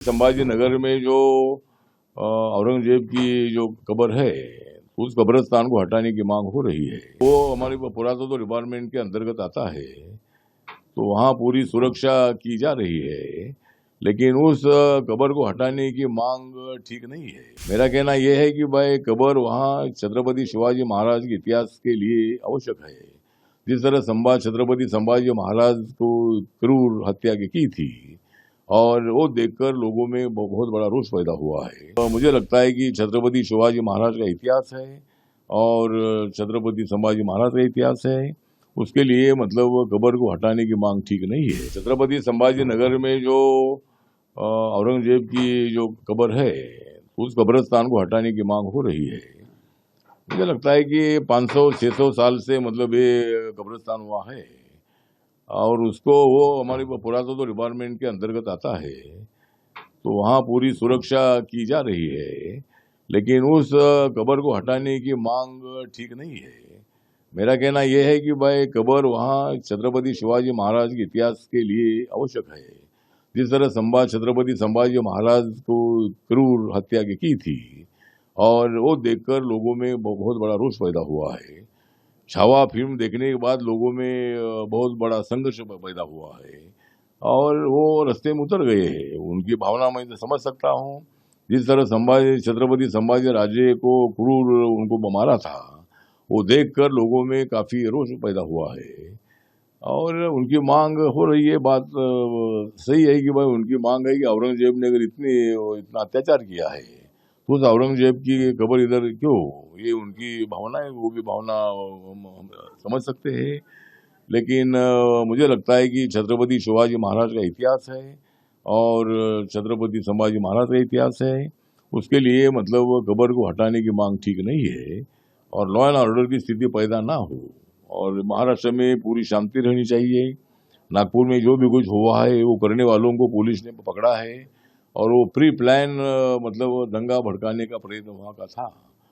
संभाजी नगर में जो औरंगजेब की जो कब्र है, उस कब्रिस्तान को हटाने की मांग हो रही है। वो हमारे पुरातत्व डिपार्टमेंट के अंतर्गत आता है, तो वहाँ पूरी सुरक्षा की जा रही है, लेकिन उस कब्र को हटाने की मांग ठीक नहीं है। मेरा कहना यह है कि भाई कब्र वहाँ छत्रपति शिवाजी महाराज के इतिहास के लिए आवश्यक है। जिस तरह छत्रपति संभाजी महाराज को क्रूर हत्या की थी, और वो देखकर लोगों में बहुत बड़ा रोष पैदा हुआ है। तो मुझे लगता है कि छत्रपति शिवाजी महाराज का इतिहास है और छत्रपति संभाजी महाराज का इतिहास है, उसके लिए मतलब कब्र को हटाने की मांग ठीक नहीं है। छत्रपति संभाजी नगर में जो औरंगजेब की जो कब्र है, उस कब्रिस्तान को हटाने की मांग हो रही है। मुझे लगता है कि 500-600 साल से मतलब ये कब्रिस्तान हुआ है, और उसको वो हमारे पुरातत्व डिपार्टमेंट के अंतर्गत आता है, तो वहाँ पूरी सुरक्षा की जा रही है, लेकिन उस कब्र को हटाने की मांग ठीक नहीं है। मेरा कहना यह है कि भाई कब्र वहाँ छत्रपति शिवाजी महाराज के इतिहास के लिए आवश्यक है। जिस तरह छत्रपति संभाजी महाराज को क्रूर हत्या की थी, और वो देखकर लोगों में बहुत बड़ा रोष पैदा हुआ है। छावा फिल्म देखने के बाद लोगों में बहुत बड़ा संघर्ष पैदा हुआ है, और वो रास्ते में उतर गए हैं। उनकी भावना मैं तो समझ सकता हूँ। जिस तरह छत्रपति संभाजी राजे को क्रूर उनको मारा था, वो देखकर लोगों में काफी रोष पैदा हुआ है, और उनकी मांग हो रही है। बात सही है कि भाई उनकी मांग है कि औरंगजेब ने अगर इतना अत्याचार किया है, तो उस औरंगजेब की कब्र इधर क्यों? ये उनकी भावना है, वो भी भावना हम समझ सकते हैं। लेकिन मुझे लगता है कि छत्रपति शिवाजी महाराज का इतिहास है और छत्रपति संभाजी महाराज का इतिहास है, उसके लिए मतलब कब्र को हटाने की मांग ठीक नहीं है, और लॉ एंड ऑर्डर की स्थिति पैदा ना हो, और महाराष्ट्र में पूरी शांति रहनी चाहिए। नागपुर में जो भी कुछ हुआ है, वो करने वालों को पुलिस ने पकड़ा है, और वो प्री प्लान मतलब दंगा भड़काने का प्रयत्न वहाँ का था।